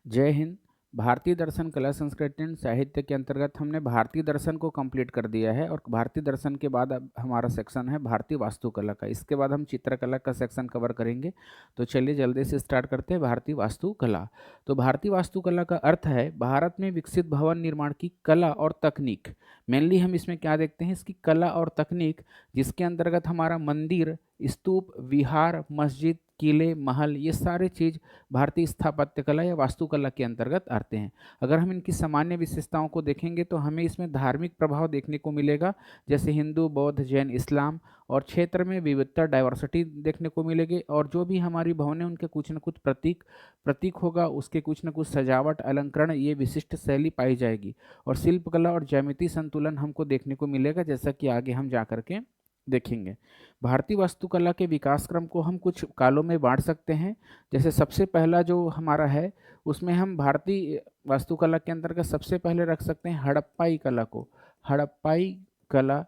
जय हिंद। भारतीय दर्शन कला संस्कृति एवं साहित्य के अंतर्गत हमने भारतीय दर्शन को कंप्लीट कर दिया है और भारतीय दर्शन के बाद अब हमारा सेक्शन है भारतीय वास्तुकला का। इसके बाद हम चित्रकला का सेक्शन कवर करेंगे। तो चलिए जल्दी से स्टार्ट करते हैं भारतीय वास्तुकला। तो भारतीय वास्तुकला का अर्थ है भारत में विकसित भवन निर्माण की कला और तकनीक। मेनली हम इसमें क्या देखते हैं, इसकी कला और तकनीक, जिसके अंतर्गत हमारा मंदिर, स्तूप, विहार, मस्जिद, किले, महल, ये सारे चीज़ भारतीय स्थापत्य कला या वास्तुकला के अंतर्गत आते हैं। अगर हम इनकी सामान्य विशेषताओं को देखेंगे तो हमें इसमें धार्मिक प्रभाव देखने को मिलेगा, जैसे हिंदू, बौद्ध, जैन, इस्लाम, और क्षेत्र में विविधता, डाइवर्सिटी देखने को मिलेगी। और जो भी हमारी भवनें उनके कुछ न कुछ प्रतीक होगा, उसके कुछ न कुछ सजावट, अलंकरण, ये विशिष्ट शैली पाई जाएगी। और शिल्पकला और ज्यामितीय संतुलन हमको देखने को मिलेगा, जैसा कि आगे हम जा करके देखेंगे। भारतीय वास्तुकला के विकास क्रम को हम कुछ कालों में बांट सकते हैं। जैसे सबसे पहला जो हमारा है, उसमें हम भारतीय वास्तुकला के अंतर्गत सबसे पहले रख सकते हैं हड़प्पाई कला को, हड़प्पाई कला।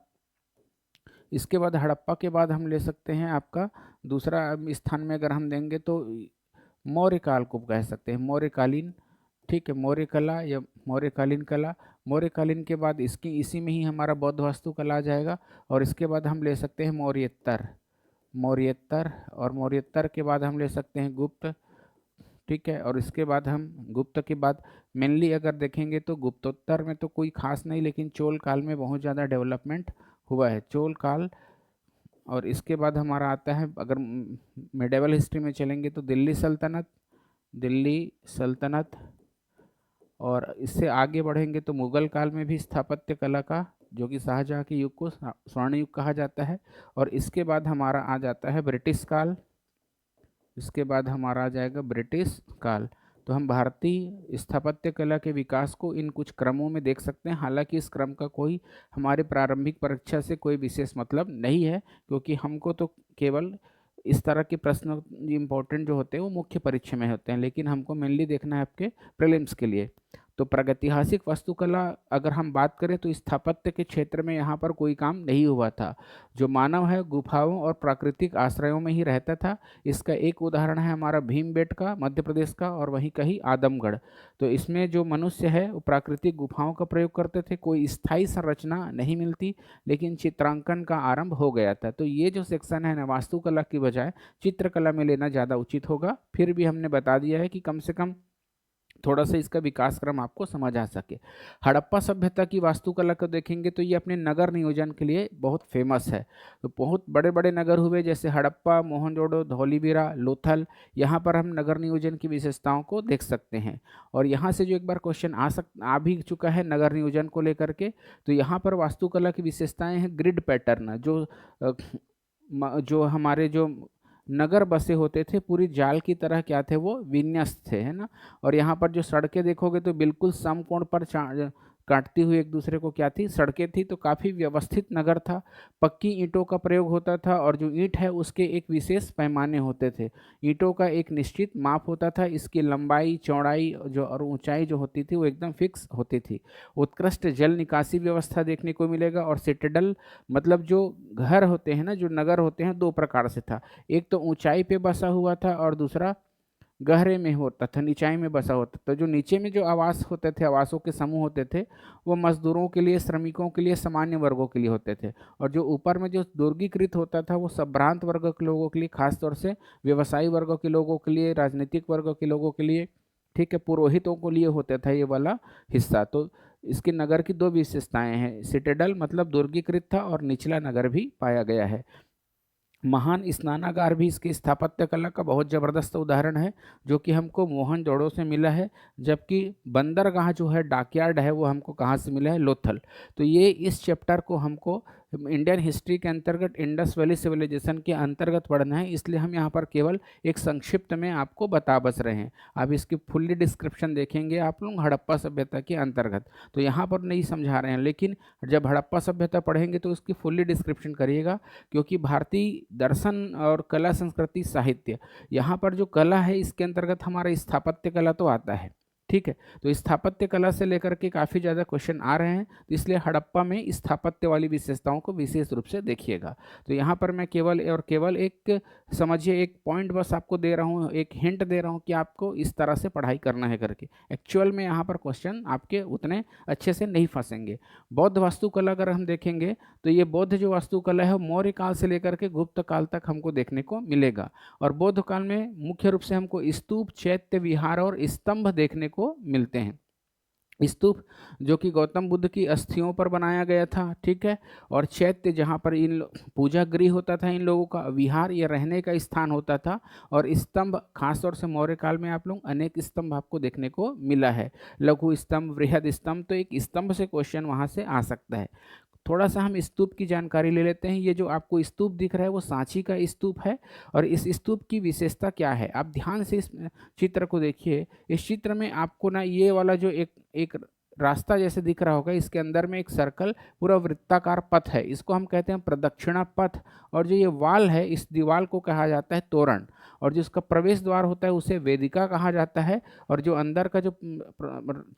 इसके बाद हड़प्पा के बाद हम ले सकते हैं आपका दूसरा स्थान में अगर हम देंगे तो मौर्य काल को कह सकते हैं, मौर्यकालीन। ठीक है, मौर्य कला या मौर्यकालीन कला। मौर्यकालीन के बाद इसी में ही हमारा बौद्ध वास्तुकला आ जाएगा। और इसके बाद हम ले सकते हैं मौर्योत्तर, मौर्योत्तर। और मौर्योत्तर के बाद हम ले सकते हैं गुप्त। ठीक है, और इसके बाद हम गुप्त के बाद मेनली अगर देखेंगे तो गुप्तोत्तर में तो कोई खास नहीं, लेकिन चोल काल में बहुत ज़्यादा डेवलपमेंट हुआ है, चोल काल। और इसके बाद हमारा आता है, अगर मिडेवल हिस्ट्री में चलेंगे तो दिल्ली सल्तनत, दिल्ली सल्तनत। और इससे आगे बढ़ेंगे तो मुगल काल में भी स्थापत्य कला का, जो कि शाहजहाँ के युग को स्वर्ण युग कहा जाता है। और इसके बाद हमारा आ जाता है ब्रिटिश काल, इसके बाद हमारा आ जाएगा ब्रिटिश काल। तो हम भारतीय स्थापत्य कला के विकास को इन कुछ क्रमों में देख सकते हैं। हालांकि इस क्रम का कोई हमारे प्रारंभिक परीक्षा से कोई विशेष मतलब नहीं है, क्योंकि हमको तो केवल इस तरह के प्रश्न इंपॉर्टेंट जो होते हैं वो मुख्य परीक्षा में होते हैं, लेकिन हमको मेनली देखना है आपके प्रीलिम्स के लिए। तो प्रागैतिहासिक वास्तुकला अगर हम बात करें तो स्थापत्य के क्षेत्र में यहाँ पर कोई काम नहीं हुआ था। जो मानव है गुफाओं और प्राकृतिक आश्रयों में ही रहता था। इसका एक उदाहरण है हमारा भीमबेटका मध्य प्रदेश का, और वहीं कहीं आदमगढ़। तो इसमें जो मनुष्य है वो प्राकृतिक गुफाओं का प्रयोग करते थे, कोई स्थायी संरचना नहीं मिलती, लेकिन चित्रांकन का आरंभ हो गया था। तो ये जो सेक्शन है ना, वास्तुकला की बजाय चित्रकला में लेना ज़्यादा उचित होगा। फिर भी हमने बता दिया है कि कम से कम थोड़ा सा इसका विकास क्रम आपको समझ आ सके। हड़प्पा सभ्यता की वास्तुकला को देखेंगे तो ये अपने नगर नियोजन के लिए बहुत फेमस है। तो बहुत बड़े बड़े नगर हुए, जैसे हड़प्पा, मोहनजोदड़ो, धौलीबीरा, लोथल। यहाँ पर हम नगर नियोजन की विशेषताओं को देख सकते हैं। और यहाँ से जो एक बार क्वेश्चन आ भी चुका है नगर नियोजन को लेकर के, तो यहाँ पर वास्तुकला की विशेषताएं हैं ग्रिड पैटर्न, जो हमारे जो नगर बसे होते थे पूरी जाल की तरह क्या थे, वो विन्यस्त थे, है ना। और यहाँ पर जो सड़कें देखोगे तो बिल्कुल समकोण पर काटती हुई एक दूसरे को क्या थी, सड़कें थी। तो काफ़ी व्यवस्थित नगर था। पक्की ईंटों का प्रयोग होता था, और जो ईंट है उसके एक विशेष पैमाने होते थे। ईंटों का एक निश्चित माप होता था, इसकी लंबाई, चौड़ाई जो और ऊंचाई जो होती थी वो एकदम फिक्स होती थी। उत्कृष्ट जल निकासी व्यवस्था देखने को मिलेगा। और सिटाडेल मतलब जो घर होते हैं ना, जो नगर होते हैं, दो प्रकार से था। एक तो ऊंचाई पे बसा हुआ था, और दूसरा गहरे में होता था, नीचाई में बसा होता। तो जो नीचे में जो आवास होते थे, आवासों के समूह होते थे, वो मजदूरों के लिए, श्रमिकों के लिए, सामान्य वर्गों के लिए होते थे। और जो ऊपर में जो दुर्गीकृत होता था वो संभ्रांत वर्ग के लोगों के लिए, खासतौर से व्यवसायी वर्गों के लोगों के लिए, राजनीतिक वर्गों के लोगों के लिए, ठीक है, पुरोहितों को लिए होता था ये वाला हिस्सा। तो इसके नगर की दो विशेषताएं हैं, सिटाडेल मतलब दुर्गीकृत था, और निचला नगर भी पाया गया है। महान स्नानागार भी इसकी स्थापत्य कला का बहुत ज़बरदस्त उदाहरण है, जो कि हमको मोहनजोदड़ो से मिला है। जबकि बंदरगाह जो है, डॉकयार्ड है, वो हमको कहाँ से मिला है, लोथल। तो ये इस चैप्टर को हमको इंडियन हिस्ट्री के अंतर्गत इंडस वैली सिविलाइजेशन के अंतर्गत पढ़ना है, इसलिए हम यहाँ पर केवल एक संक्षिप्त में आपको बता बस रहे हैं। अब इसकी फुल्ली डिस्क्रिप्शन देखेंगे आप लोग हड़प्पा सभ्यता के अंतर्गत, तो यहाँ पर नहीं समझा रहे हैं, लेकिन जब हड़प्पा सभ्यता पढ़ेंगे तो उसकी फुल्ली डिस्क्रिप्शन करिएगा। क्योंकि भारतीय दर्शन और कला संस्कृति साहित्य, यहाँ पर जो कला है इसके अंतर्गत हमारा स्थापत्य कला तो आता है, ठीक है। तो स्थापत्य कला से लेकर के काफ़ी ज़्यादा क्वेश्चन आ रहे हैं, तो इसलिए हड़प्पा में स्थापत्य वाली विशेषताओं को विशेष रूप से देखिएगा। तो यहाँ पर मैं केवल और केवल एक समझिए एक पॉइंट बस आपको दे रहा हूँ, एक हिंट दे रहा हूँ कि आपको इस तरह से पढ़ाई करना है करके। एक्चुअल में यहाँ पर क्वेश्चन आपके उतने अच्छे से नहीं फंसेंगे। बौद्ध वास्तुकला अगर हम देखेंगे तो ये बौद्ध जो वास्तुकला है मौर्य काल से लेकर के गुप्त काल तक हमको देखने को मिलेगा। और बौद्ध काल में मुख्य रूप से हमको स्तूप, चैत्य, विहार और स्तंभ देखने को मिलते हैं। स्तूप जो कि गौतम बुद्ध की अस्थियों पर बनाया गया था, ठीक है। और चैत्य जहाँ पर पूजा गृह होता था इन लोगों का, विहार ये रहने का स्थान होता था, और स्तंभ खासतौर से मौर्य काल में आप लोग अनेक स्तंभ आपको देखने को मिला है, लघु स्तंभ, वृहद स्तंभ। तो एक स्तंभ से क्वेश्चन वहाँ से आ सकता है। थोड़ा सा हम स्तूप की जानकारी ले लेते हैं। ये जो आपको स्तूप दिख रहा है वो सांची का स्तूप है। और इस स्तूप की विशेषता क्या है, आप ध्यान से इस चित्र को देखिए। इस चित्र में आपको ना ये वाला जो एक एक रास्ता जैसे दिख रहा होगा, इसके अंदर में एक सर्कल पूरा वृत्ताकार पथ है, इसको हम कहते हैं प्रदक्षिणा पथ। और जो ये वाल है, इस दीवाल को कहा जाता है तोरण। और जो इसका प्रवेश द्वार होता है उसे वेदिका कहा जाता है। और जो अंदर का जो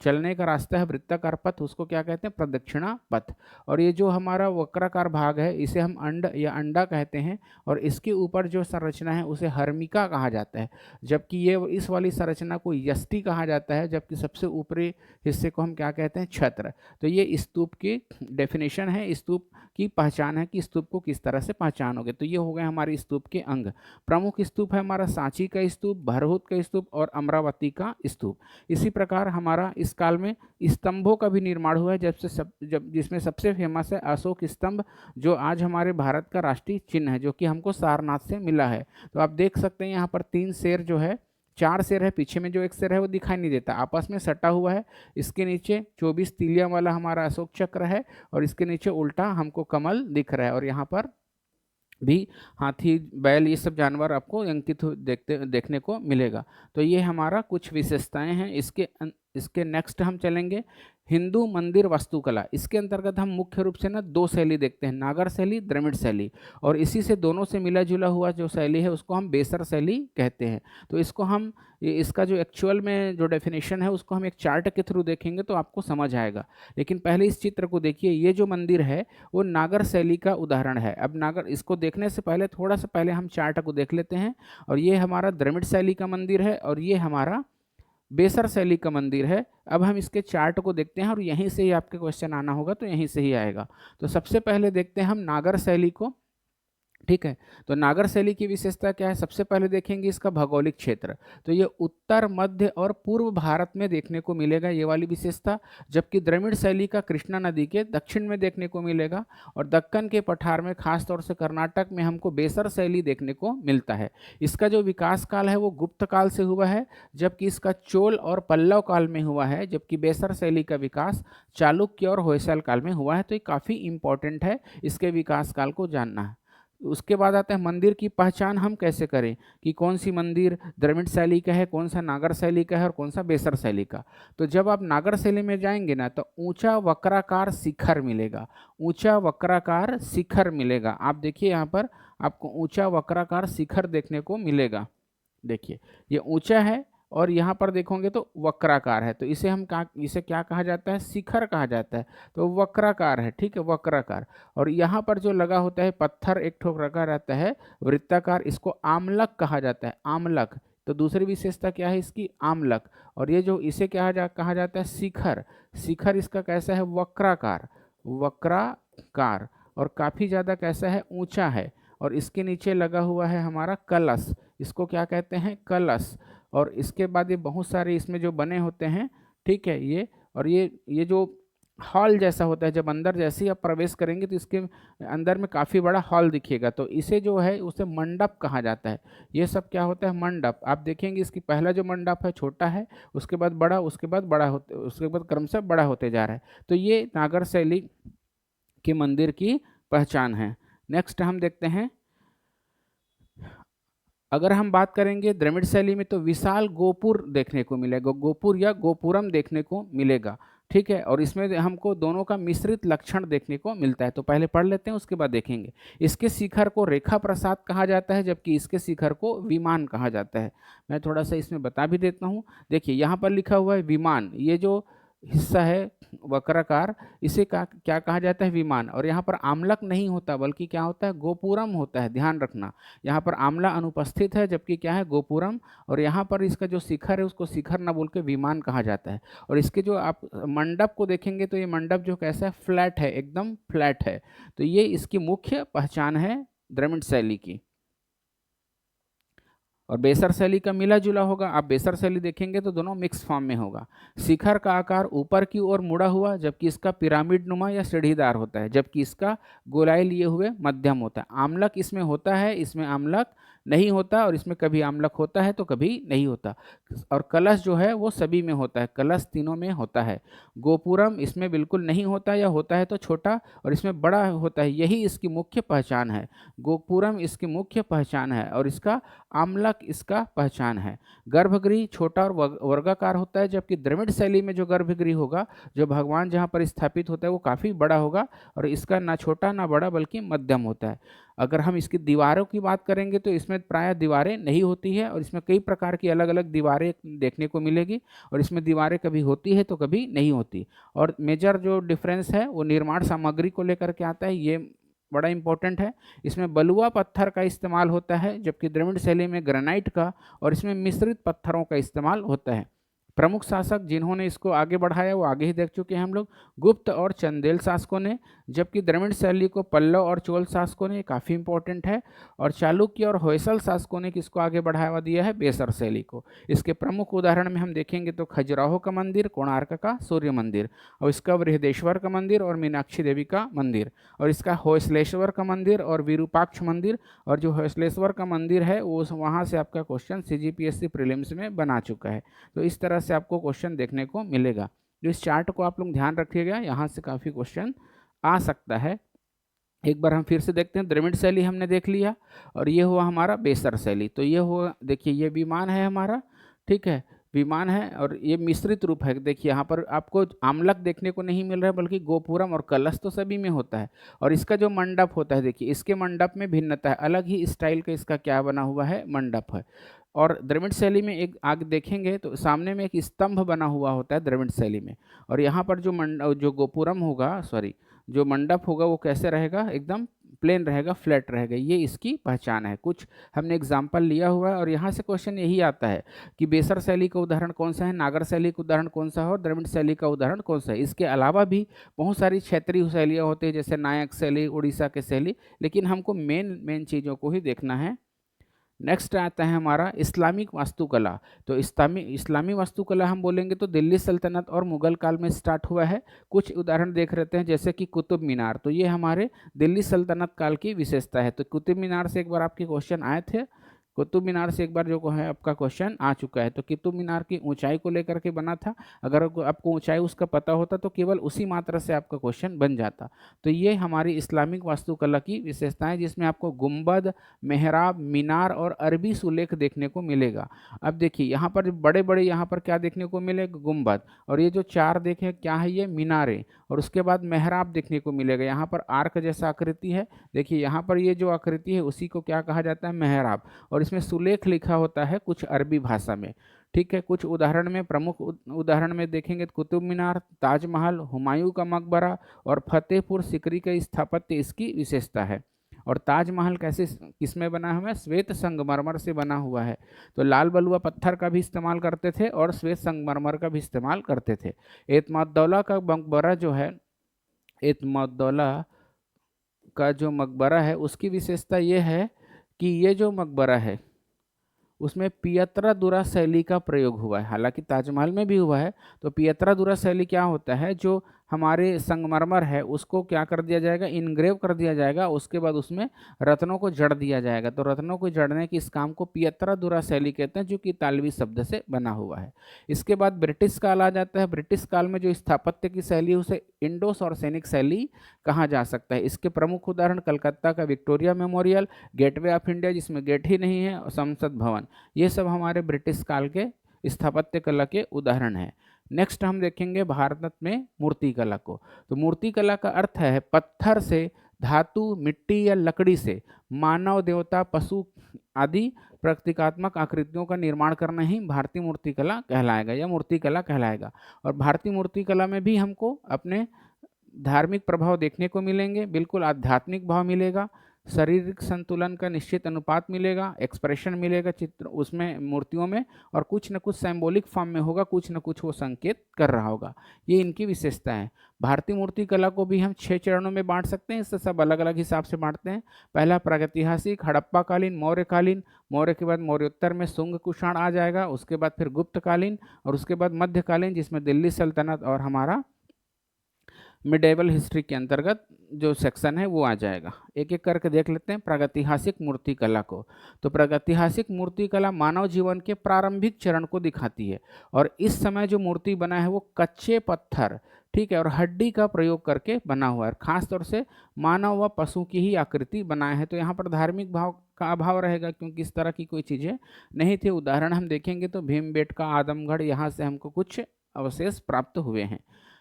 चलने का रास्ता है वृत्ताकार पथ, उसको क्या कहते हैं, प्रदक्षिणा पथ। और ये जो हमारा वक्राकार भाग है इसे हम अंड या अंडा कहते हैं। और इसके ऊपर जो संरचना है उसे हर्मिका कहा जाता है। जबकि ये इस वाली संरचना को यष्टि कहा जाता है, जबकि सबसे ऊपरी हिस्से को हम क्या कहते हैं, छत्र। तो ये स्तूप की डेफिनेशन है, स्तूप की पहचान है कि स्तूप को किस तरह से पहचानोगे। तो ये हो गए हमारे स्तूप के अंग। प्रमुख स्तूप है हमारा सांची का स्तूप, भरहुत का स्तूप और अमरावती का स्तूप। इसी प्रकार हमारा इस काल में स्तंभों का भी निर्माण हुआ है, जिसमें सबसे फेमस है अशोक स्तंभ, जो आज हमारे भारत का राष्ट्रीय चिन्ह है, जो कि हमको सारनाथ से मिला है। तो आप देख सकते हैं यहाँ पर 3 शेर जो है, 4 शेर है, पीछे में जो एक शेर है वो दिखाई नहीं देता, आपस में सटा हुआ है। इसके नीचे 24 तीलियां वाला हमारा अशोक चक्र है, और इसके नीचे उल्टा हमको कमल दिख रहा है। और यहाँ पर भी हाथी, बैल, ये सब जानवर आपको अंकित देखने को मिलेगा। तो ये हमारा कुछ विशेषताएं हैं। इसके नेक्स्ट हम चलेंगे हिंदू मंदिर वास्तुकला। इसके अंतर्गत हम मुख्य रूप से ना 2 शैली देखते हैं, नागर शैली, द्रविड़ शैली। और इसी से दोनों से मिला जुला हुआ जो शैली है उसको हम बेसर शैली कहते हैं। तो इसको हम इसका जो एक्चुअल में जो डेफिनेशन है उसको हम एक चार्ट के थ्रू देखेंगे तो आपको समझ आएगा। लेकिन पहले इस चित्र को देखिए, ये जो मंदिर है वो नागर शैली का उदाहरण है। अब नागर, इसको देखने से पहले थोड़ा सा पहले हम चार्ट को देख लेते हैं। और ये हमारा द्रविड़ शैली का मंदिर है, और ये हमारा बेसर शैली का मंदिर है। अब हम इसके चार्ट को देखते हैं, और यहीं से ही आपके क्वेश्चन आना होगा, तो यहीं से ही आएगा। तो सबसे पहले देखते हैं हम नागर शैली को, ठीक है। तो नागर शैली की विशेषता क्या है, सबसे पहले देखेंगे इसका भौगोलिक क्षेत्र। तो ये उत्तर, मध्य और पूर्व भारत में देखने को मिलेगा, ये वाली विशेषता। जबकि द्रविड़ शैली का कृष्णा नदी के दक्षिण में देखने को मिलेगा। और दक्कन के पठार में, खासतौर से कर्नाटक में, हमको बेसर शैली देखने को मिलता है। इसका जो विकास काल है वो गुप्त काल से हुआ है, जबकि इसका चोल और पल्लव काल में हुआ है। जबकि बेसर शैली का विकास चालुक्य और होयसल काल में हुआ है। तो ये काफ़ी इंपॉर्टेंट है इसके विकास काल को जानना है। उसके बाद आता है मंदिर की पहचान हम कैसे करें, कि कौन सी मंदिर द्रविड़ शैली का है, कौन सा नागर शैली का है, और कौन सा बेसर शैली का। तो जब आप नागर शैली में जाएंगे ना, तो ऊंचा वक्राकार शिखर मिलेगा, ऊंचा वक्राकार शिखर मिलेगा। आप देखिए यहाँ पर आपको ऊंचा वक्राकार शिखर देखने को मिलेगा। देखिए ये ऊंचा है, और यहाँ पर देखोगे तो वक्राकार है। तो इसे क्या कहा जाता है, शिखर कहा जाता है। तो वक्राकार है, ठीक है, वक्राकार। और यहाँ पर जो लगा होता है पत्थर एक ठोक रखा रहता है वृत्ताकार, इसको आमलक कहा जाता है, आमलक। तो दूसरी विशेषता क्या है इसकी, आमलक। और ये जो इसे कहा जाता है शिखर, शिखर इसका कैसा है, वक्राकार, वक्राकार। और काफ़ी ज़्यादा कैसा है, ऊंचा है। और इसके नीचे लगा हुआ है हमारा कलश, इसको क्या कहते हैं, कलश। और इसके बाद ये बहुत सारे इसमें जो बने होते हैं, ठीक है, ये। और ये जो हॉल जैसा होता है, जब अंदर जैसे ही आप प्रवेश करेंगे तो इसके अंदर में काफ़ी बड़ा हॉल दिखेगा। तो इसे जो है उसे मंडप कहा जाता है। ये सब क्या होता है, मंडप। आप देखेंगे इसकी पहला जो मंडप है छोटा है, उसके बाद बड़ा, उसके बाद बड़ा होते, उसके बाद क्रमशः बड़ा होते जा रहा है। तो ये नागर शैली के मंदिर की पहचान है। नेक्स्ट हम देखते हैं, अगर हम बात करेंगे द्रविड़ शैली में, तो विशाल गोपुर देखने को मिलेगा, गोपुर या गोपुरम देखने को मिलेगा। ठीक है, और इसमें हमको दोनों का मिश्रित लक्षण देखने को मिलता है। तो पहले पढ़ लेते हैं, उसके बाद देखेंगे। इसके शिखर को रेखा प्रसाद कहा जाता है, जबकि इसके शिखर को विमान कहा जाता है। मैं थोड़ा सा इसमें बता भी देता हूँ। देखिए यहाँ पर लिखा हुआ है विमान, ये जो हिस्सा है वक्राकार, इसे क्या कहा जाता है, विमान। और यहाँ पर आमलक नहीं होता, बल्कि क्या होता है, गोपुरम होता है, ध्यान रखना। यहाँ पर आमला अनुपस्थित है, जबकि क्या है, गोपुरम। और यहाँ पर इसका जो शिखर है उसको शिखर न बोल के विमान कहा जाता है। और इसके जो आप मंडप को देखेंगे तो ये मंडप जो कैसा है, फ्लैट है, एकदम फ्लैट है। तो ये इसकी मुख्य पहचान है द्रविड़ शैली की। और बेसर शैली का मिला जुला होगा। आप बेसर शैली देखेंगे तो दोनों मिक्स फॉर्म में होगा। शिखर का आकार ऊपर की ओर मुड़ा हुआ, जबकि इसका पिरामिड नुमा या सीढ़ीदार होता है, जबकि इसका गोलाई लिए हुए मध्यम होता है। आमलक इसमें होता है, इसमें आमलक नहीं होता, और इसमें कभी आमलक होता है तो कभी नहीं होता। और कलश जो है वो सभी में होता है, कलश तीनों में होता है। गोपुरम इसमें बिल्कुल नहीं होता, या होता है तो छोटा, और इसमें बड़ा होता है। यही इसकी मुख्य पहचान है। गोपुरम इसकी मुख्य पहचान है, और इसका आमलक इसका पहचान है। गर्भगृह छोटा और वर्गाकार होता है, जबकि द्रविड़ शैली में जो गर्भगृह होगा, जो भगवान जहाँ पर स्थापित होता है, वो काफ़ी बड़ा होगा, और इसका ना छोटा ना बड़ा बल्कि मध्यम होता है। अगर हम इसकी दीवारों की बात करेंगे तो इसमें प्रायः दीवारें नहीं होती है, और इसमें कई प्रकार की अलग अलग दीवारें देखने को मिलेगी। और इसमें दीवारें कभी होती है तो कभी नहीं होती। और मेजर जो डिफरेंस है वो निर्माण सामग्री को लेकर के आता है, ये बड़ा इंपॉर्टेंट है। इसमें बलुआ पत्थर का इस्तेमाल होता है, जबकि द्रविड़ शैली में ग्रेनाइट का, और इसमें मिश्रित पत्थरों का इस्तेमाल होता है। प्रमुख शासक जिन्होंने इसको आगे बढ़ाया वो आगे ही देख चुके हैं हम लोग, गुप्त और चंदेल शासकों ने, जबकि द्रविड़ शैली को पल्लव और चोल शासकों ने, काफ़ी इंपॉर्टेंट है। और चालुक्य और होयसल शासकों ने किसको आगे बढ़ावा दिया है, बेसर शैली को। इसके प्रमुख उदाहरण में हम देखेंगे तो खजुराहो का मंदिर, कोणार्क का सूर्य मंदिर, और इसका बृहदेश्वर का मंदिर और मीनाक्षी देवी का मंदिर, और इसका होयसलेश्वर का मंदिर और विरूपाक्ष मंदिर। और जो होयसलेश्वर का मंदिर है वो वहाँ से आपका क्वेश्चन CGPSC प्रीलिम्स में बना चुका है। तो इस तरह से आपको क्वेश्चन देखने को मिलेगा। जो इस चार्ट को आप लोग ध्यान रखिएगा, यहाँ से काफ़ी क्वेश्चन आ सकता है। एक बार हम फिर से देखते हैं। द्रविड़ शैली हमने देख लिया, और ये हुआ हमारा बेसर शैली। तो ये हुआ, देखिए ये विमान है हमारा, ठीक है, विमान है। और ये मिश्रित रूप है। देखिए यहाँ पर आपको आमलक देखने को नहीं मिल रहा है, बल्कि गोपुरम और कलश तो सभी में होता है। और इसका जो मंडप होता है, देखिए इसके मंडप में भिन्नता है, अलग ही स्टाइल का इसका क्या बना हुआ है, मंडप है। और द्रविड़ शैली में एक आगे देखेंगे तो सामने में एक स्तंभ बना हुआ होता है द्रविड़ शैली में। और यहाँ पर जो गोपुरम होगा, सॉरी, जो मंडप होगा वो कैसे रहेगा, एकदम प्लेन रहेगा, फ्लैट रहेगा। ये इसकी पहचान है। कुछ हमने एग्जाम्पल लिया हुआ है, और यहाँ से क्वेश्चन यही आता है कि बेसर शैली का उदाहरण कौन सा है, नागर शैली का उदाहरण कौन सा है, और द्रविड़ शैली का उदाहरण कौन सा है। इसके अलावा भी बहुत सारी क्षेत्रीय शैलियाँ होती है, जैसे नायक शैली, उड़ीसा के शैली, लेकिन हमको मेन चीज़ों को ही देखना है। नेक्स्ट आता है हमारा इस्लामिक वास्तुकला। तो इस्लामी वास्तुकला हम बोलेंगे तो दिल्ली सल्तनत और मुगल काल में स्टार्ट हुआ है। कुछ उदाहरण देख लेते हैं, जैसे कि कुतुब मीनार। तो ये हमारे दिल्ली सल्तनत काल की विशेषता है। तो कुतुब मीनार से एक बार आपके क्वेश्चन आए थे, कुतुब मीनार से एक बार जो है आपका क्वेश्चन आ चुका है। तो कुतुब मीनार की ऊंचाई को लेकर के बना था। अगर आपको ऊंचाई उसका पता होता तो केवल उसी मात्रा से आपका क्वेश्चन बन जाता। तो ये हमारी इस्लामिक वास्तुकला की विशेषताएं, जिसमें आपको गुंबद, मेहराब, मीनार और अरबी सुलेख देखने को मिलेगा। अब देखिए यहाँ पर बड़े बड़े यहाँ पर क्या देखने को मिलेगा, गुंबद। और ये जो चार देखें क्या है, ये मीनारे। और उसके बाद मेहराब देखने को मिलेगा। यहाँ पर आर्क जैसा आकृति है, देखिए यहाँ पर ये जो आकृति है उसी को क्या कहा जाता है, मेहराब। और इसमें सुलेख लिखा होता है कुछ अरबी भाषा में, ठीक है। कुछ उदाहरण में, प्रमुख उदाहरण में देखेंगे तो कुतुब मीनार, ताजमहल, हुमायूं का मकबरा और फतेहपुर सिकरी का स्थापत्य इसकी विशेषता है। और ताजमहल कैसे, किसमें बना हुआ है, श्वेत संगमरमर से बना हुआ है। तो लाल बलुआ पत्थर का भी इस्तेमाल करते थे और श्वेत संगमरमर का भी इस्तेमाल करते थे। एतमादुद्दौला का मकबरा जो है, एतमादुद्दौला का जो मकबरा है उसकी विशेषता ये है कि ये जो मकबरा है उसमें पियत्रा शैली का प्रयोग हुआ है। हालांकि ताजमहल में भी हुआ है। तो पियत्रा शैली क्या होता है, जो हमारे संगमरमर है उसको क्या कर दिया जाएगा, इनग्रेव कर दिया जाएगा। उसके बाद उसमें रत्नों को जड़ दिया जाएगा। तो रत्नों को जड़ने की इस काम को पियत्रा शैली कहते हैं, जो कि इतालवी शब्द से बना हुआ है। इसके बाद ब्रिटिश काल आ जाता है। ब्रिटिश काल में जो स्थापत्य की शैली उसे इंडोस और सैनिक शैली कहा जा सकता है। इसके प्रमुख उदाहरण कलकत्ता का Victoria memorial, gateway of India जिसमें गेट ही नहीं है, और संसद भवन, ये सब हमारे ब्रिटिश काल के स्थापत्य कला के उदाहरण हैं। नेक्स्ट हम देखेंगे भारत में मूर्ति कला को। तो मूर्ति कला का अर्थ है पत्थर से, धातु, मिट्टी या लकड़ी से मानव, देवता, पशु आदि प्रतीकात्मक आकृतियों का निर्माण करना ही भारतीय मूर्ति कला कहलाएगा या मूर्ति कला कहलाएगा। और भारतीय मूर्ति कला में भी हमको अपने धार्मिक प्रभाव देखने को मिलेंगे, बिल्कुल आध्यात्मिक भाव मिलेगा, शारीरिक संतुलन का निश्चित अनुपात मिलेगा, एक्सप्रेशन मिलेगा चित्र उसमें मूर्तियों में, और कुछ न कुछ सिंबॉलिक फॉर्म में होगा, कुछ न कुछ वो संकेत कर रहा होगा। ये इनकी विशेषता है। भारतीय मूर्ति कला को भी हम 6 चरणों में बांट सकते हैं, इससे सब अलग अलग हिसाब से बांटते हैं। पहला प्रागैतिहासिक, हड़प्पा कालीन, मौर्यकालीन, मौर्य के बाद मौर्योत्तर में शुंग कुषाण आ जाएगा, उसके बाद फिर गुप्तकालीन, और उसके बाद मध्यकालीन जिसमें दिल्ली सल्तनत और हमारा मिडेवल हिस्ट्री के अंतर्गत जो सेक्शन है वो आ जाएगा। एक एक करके देख लेते हैं प्रागैतिहासिक मूर्ति कला को। तो प्रागैतिहासिक मूर्ति कला मानव जीवन के प्रारंभिक चरण को दिखाती है, और इस समय जो मूर्ति बना है वो कच्चे पत्थर, ठीक है, और हड्डी का प्रयोग करके बना हुआ है, खासतौर से मानव व पशु की ही आकृति बनाया है। तो यहाँ पर धार्मिक भाव का अभाव रहेगा क्योंकि इस तरह की कोई चीज़ें नहीं थी। उदाहरण हम देखेंगे तो भीमबेटका, आदमगढ़, यहाँ से हमको कुछ अवशेष प्राप्त हुए हैं।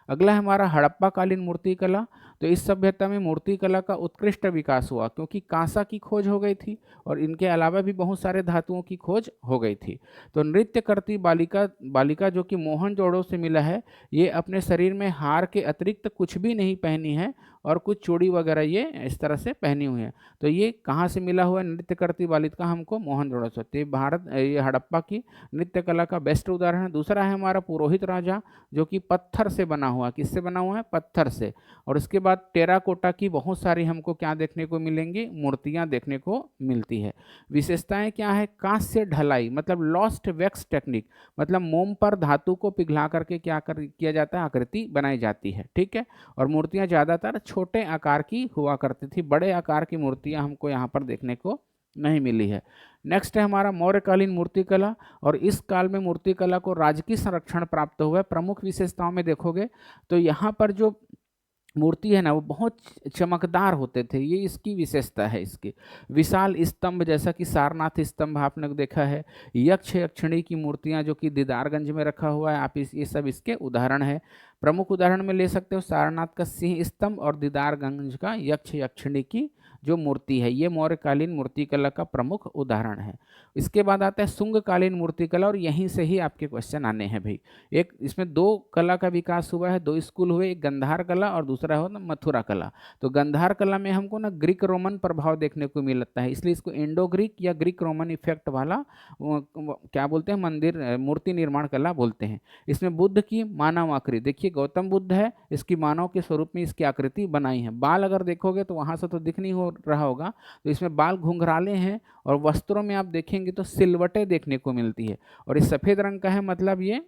अगला है हमारा हड़प्पा कालीन मूर्ति कला। तो इस सभ्यता में मूर्ति कला का उत्कृष्ट विकास हुआ क्योंकि कांसा की खोज हो गई थी और इनके अलावा भी बहुत सारे धातुओं की खोज हो गई थी। तो नृत्य करती बालिका जो कि मोहनजोड़ो से मिला है, ये अपने शरीर में हार के अतिरिक्त कुछ भी नहीं पहनी है और कुछ चूड़ी वगैरह ये इस तरह से पहनी हुई है। तो ये कहाँ से मिला हुआ है नृत्य करती बालिका हमको? मोहनजोड़ो से। तो ये हड़प्पा की नृत्य कला का बेस्ट उदाहरण है। दूसरा है हमारा पुरोहित राजा, जो कि पत्थर से बना हुआ। किससे बना हुआ है? पत्थर से। और इसके बाद टेराकोटा की बहुत सारी हमको क्या देखने को मिलेंगी? मूर्तियां देखने को मिलती है। विशेषताएं क्या है? कांस्य ढलाई, मतलब लॉस्ट वैक्स टेक्निक, मतलब मोम पर धातु को पिघला करके किया जाता है, आकृति बनाई जाती है, ठीक है। और मूर्तियां ज़्यादातर छोटे आकार की हुआ करती थी, बड़े आकार की मूर्तियां हमको यहाँ पर देखने को नहीं मिली है। नेक्स्ट है हमारा मौर्यकालीन मूर्ति कला, और इस काल में मूर्ति कला को राजकीय संरक्षण प्राप्त हुआ है। प्रमुख विशेषताओं में देखोगे तो यहाँ पर जो मूर्ति है ना वो बहुत चमकदार होते थे, ये इसकी विशेषता है। इसकी विशाल स्तंभ, जैसा कि सारनाथ स्तंभ आपने देखा है, यक्ष यक्षिणी की मूर्तियां जो कि दीदारगंज में रखा हुआ है, आप ये सब इसके उदाहरण है। प्रमुख उदाहरण में ले सकते हो सारनाथ का सिंह स्तंभ और दीदारगंज का यक्ष यक्षिणी की जो मूर्ति है, ये मौर्यकालीन मूर्ति कला का प्रमुख उदाहरण है। इसके बाद आता है शुंगकालीन मूर्ति कला, और यहीं से ही आपके क्वेश्चन आने हैं भाई। एक इसमें दो कला का विकास हुआ है, दो स्कूल हुए, एक गंधार कला और दूसरा हो ना मथुरा कला। तो गंधार कला में हमको ना ग्रीक रोमन प्रभाव देखने को मिलता है, इसलिए इसको इंडो ग्रीक या ग्रीक रोमन इफेक्ट वाला क्या बोलते हैं, मंदिर मूर्ति निर्माण कला बोलते हैं। इसमें बुद्ध की मानव आकृति, देखिए गौतम बुद्ध है, इसकी मानव के स्वरूप में इसकी आकृति बनाई है। बाल अगर देखोगे तो वहां से तो दिख नहीं हो रहा होगा, तो इसमें बाल घुंघराले हैं, और वस्त्रों में आप देखेंगे तो सिलवटें देखने को मिलती है, और ये सफेद रंग का है, मतलब ये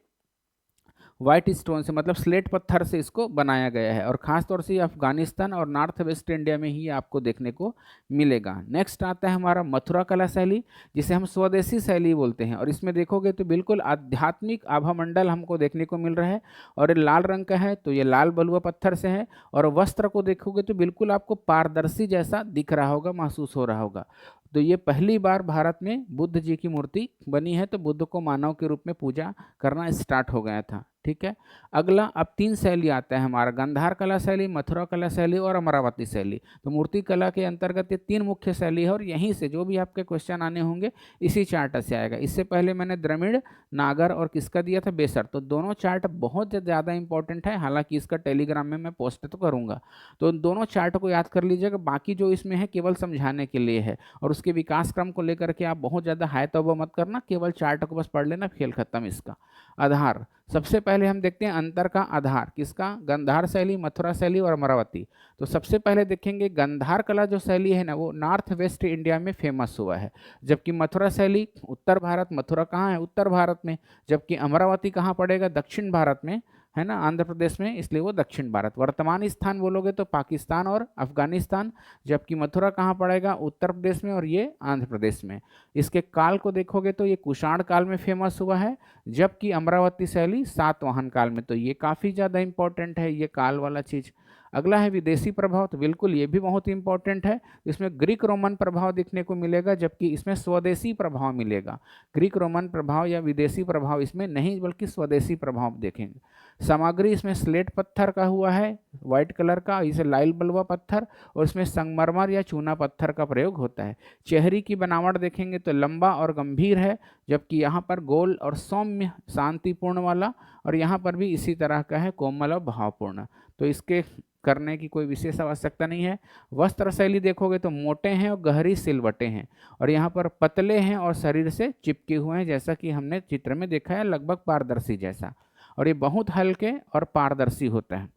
व्हाइट स्टोन से, मतलब स्लेट पत्थर से इसको बनाया गया है, और खास तौर से अफगानिस्तान और नॉर्थ वेस्ट इंडिया में ही आपको देखने को मिलेगा। नेक्स्ट आता है हमारा मथुरा कला शैली, जिसे हम स्वदेशी शैली बोलते हैं, और इसमें देखोगे तो बिल्कुल आध्यात्मिक आभामंडल हमको देखने को मिल रहा है, और ये लाल रंग का है, तो ये लाल बलुआ पत्थर से है। और वस्त्र को देखोगे तो बिल्कुल आपको पारदर्शी जैसा दिख रहा होगा, महसूस हो रहा होगा। तो ये पहली बार भारत में बुद्ध जी की मूर्ति बनी है, तो बुद्ध को मानव के रूप में पूजा करना स्टार्ट हो गया था, ठीक है। अगला अब 3 शैली आता है हमारा, गंधार कला शैली, मथुरा कला शैली और अमरावती शैली। तो मूर्ति कला के अंतर्गत ये 3 मुख्य शैली है, और यहीं से जो भी आपके क्वेश्चन आने होंगे इसी चार्ट से आएगा। इससे पहले मैंने द्रविड़, नागर और किसका दिया था, बेसर। तो दोनों चार्ट बहुत ज़्यादा इंपॉर्टेंट है, हालांकि इसका टेलीग्राम में मैं पोस्ट तो करूँगा, तो दोनों चार्ट को याद कर लीजिएगा। बाकी जो इसमें है केवल समझाने के लिए है, और उसके विकास क्रम को लेकर के आप बहुत ज़्यादा हाय तौबा मत करना, केवल चार्ट को बस पढ़ लेना, खेल खत्म इसका। आधार, सबसे पहले हम देखते हैं अंतर का आधार किसका, गंधार शैली, मथुरा शैली और अमरावती। तो सबसे पहले देखेंगे गंधार कला जो शैली है ना वो नॉर्थ वेस्ट इंडिया में फेमस हुआ है, जबकि मथुरा शैली उत्तर भारत, मथुरा कहाँ है, उत्तर भारत में, जबकि अमरावती कहाँ पड़ेगा, दक्षिण भारत में, है ना, आंध्र प्रदेश में, इसलिए वो दक्षिण भारत। वर्तमान स्थान बोलोगे तो पाकिस्तान और अफगानिस्तान, जबकि मथुरा कहाँ पड़ेगा, उत्तर प्रदेश में, और ये आंध्र प्रदेश में। इसके काल को देखोगे तो ये कुषाण काल में फेमस हुआ है, जबकि अमरावती शैली सातवाहन काल में। तो ये काफ़ी ज़्यादा इंपॉर्टेंट है ये काल वाला चीज़। अगला है विदेशी प्रभाव, तो बिल्कुल ये भी बहुत इंपॉर्टेंट है। इसमें ग्रीक रोमन प्रभाव देखने को मिलेगा, जबकि इसमें स्वदेशी प्रभाव मिलेगा। ग्रीक रोमन प्रभाव या विदेशी प्रभाव इसमें नहीं, बल्कि स्वदेशी प्रभाव देखेंगे। सामग्री इसमें स्लेट पत्थर का हुआ है, व्हाइट कलर का, इसे लाल बलुआ पत्थर, और इसमें संगमरमर या चूना पत्थर का प्रयोग होता है। चेहरे की बनावट देखेंगे तो लंबा और गंभीर है, जबकि यहाँ पर गोल और सौम्य शांतिपूर्ण वाला, और यहाँ पर भी इसी तरह का है, कोमल और भावपूर्ण। तो इसके करने की कोई विशेष आवश्यकता नहीं है। वस्त्र शैली देखोगे तो मोटे हैं और गहरी सिलवटें हैं, और यहाँ पर पतले हैं और शरीर से चिपके हुए हैं, जैसा कि हमने चित्र में देखा है, लगभग पारदर्शी जैसा। और ये बहुत हल्के और पारदर्शी होते हैं।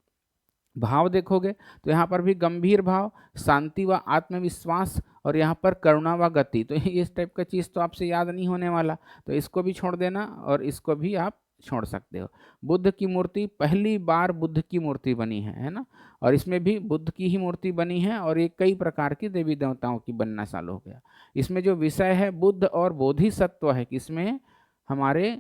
भाव देखोगे तो यहाँ पर भी गंभीर भाव, शांति व आत्मविश्वास, और यहाँ पर करुणा व गति। तो इस टाइप का चीज़ तो आपसे याद नहीं होने वाला, तो इसको भी छोड़ देना और इसको भी आप छोड़ सकते हो। बुद्ध की मूर्ति, पहली बार बुद्ध की मूर्ति बनी है ना, और इसमें भी बुद्ध की ही मूर्ति बनी है, और ये कई प्रकार की देवी देवताओं की बनना चालू हो गया। इसमें जो विषय है बुद्ध और बोधिसत्व है, किसमें, हमारे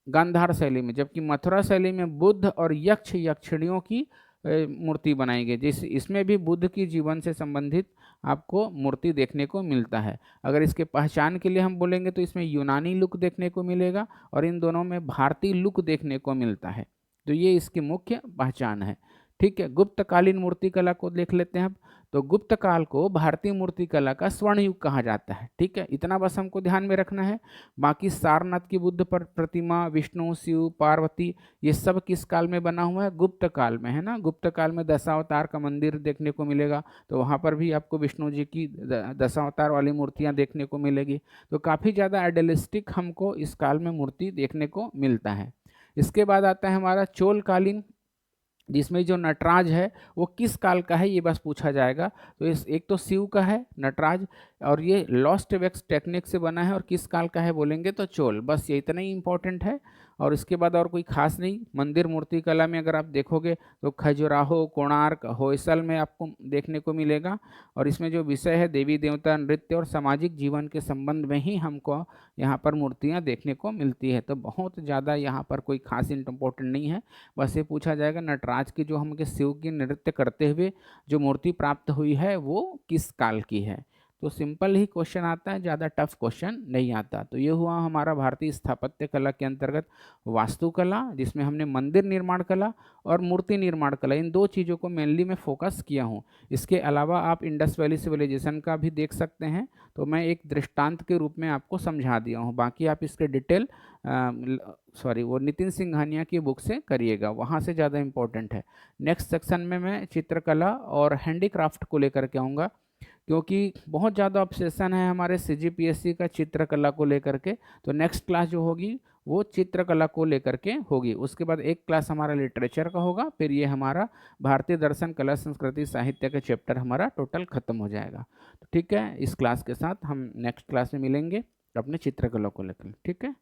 गांधार शैली में, जबकि मथुरा शैली में बुद्ध और यक्ष यक्षिणियों की मूर्ति बनाई गई। जिस इसमें भी बुद्ध की जीवन से संबंधित आपको मूर्ति देखने को मिलता है। अगर इसके पहचान के लिए हम बोलेंगे तो इसमें यूनानी लुक देखने को मिलेगा, और इन दोनों में भारतीय लुक देखने को मिलता है। तो ये इसकी मुख्य पहचान है। ठीक है, गुप्तकालीन मूर्तिकला को देख लेते हैं अब। तो गुप्त काल को भारतीय मूर्तिकला का स्वर्ण युग कहा जाता है। ठीक है, इतना बस हमको ध्यान में रखना है। बाकी सारनाथ की बुद्ध पर प्रतिमा, विष्णु, शिव, पार्वती, ये सब किस काल में बना हुआ है, गुप्त काल में, है ना। गुप्त काल में दशावतार का मंदिर देखने को मिलेगा, तो वहाँ पर भी आपको विष्णु जी की दशावतार वाली मूर्तियाँ देखने को मिलेगी। तो काफ़ी ज़्यादा आइडियलिस्टिक हमको इस काल में मूर्ति देखने को मिलता है। इसके बाद आता है हमारा चोल कालीन, जिसमें जो नटराज है वो किस काल का है, ये बस पूछा जाएगा। तो इस एक तो शिव का है नटराज, और ये लॉस्ट वैक्स टेक्निक से बना है, और किस काल का है बोलेंगे तो चोल। बस ये इतना ही इंपॉर्टेंट है, और इसके बाद और कोई खास नहीं। मंदिर मूर्ति कला में अगर आप देखोगे तो खजुराहो, कोणार्क, होयसल में आपको देखने को मिलेगा, और इसमें जो विषय है देवी देवता, नृत्य और सामाजिक जीवन के संबंध में ही हमको यहाँ पर मूर्तियाँ देखने को मिलती है। तो बहुत ज़्यादा यहाँ पर कोई खास इंपॉर्टेंट नहीं है। बस ये पूछा जाएगा नटराज की जो हमके शिव की नृत्य करते हुए जो मूर्ति प्राप्त हुई है वो किस काल की है। तो सिंपल ही क्वेश्चन आता है, ज़्यादा टफ क्वेश्चन नहीं आता। तो ये हुआ हमारा भारतीय स्थापत्य कला के अंतर्गत वास्तुकला, जिसमें हमने मंदिर निर्माण कला और मूर्ति निर्माण कला, इन दो चीज़ों को मेनली मैं फोकस किया हूँ। इसके अलावा आप इंडस वैली सिविलाइजेशन का भी देख सकते हैं, तो मैं एक दृष्टांत के रूप में आपको समझा दिया हूँ। बाकी आप इसके डिटेल वो नितिन सिंघानिया की बुक से करिएगा, वहाँ से ज़्यादा इम्पोर्टेंट है। नेक्स्ट सेक्शन में मैं चित्रकला और हैंडीक्राफ्ट को लेकर के आऊँगा, क्योंकि बहुत ज़्यादा ऑब्सेशन है हमारे CGPSC का चित्रकला को लेकर के। तो नेक्स्ट क्लास जो होगी वो चित्रकला को लेकर के होगी। उसके बाद एक क्लास हमारा लिटरेचर का होगा, फिर ये हमारा भारतीय दर्शन, कला, संस्कृति, साहित्य का चैप्टर हमारा टोटल खत्म हो जाएगा। तो ठीक है, इस क्लास के साथ हम नेक्स्ट क्लास में मिलेंगे अपने चित्रकला को लेकर। ठीक है।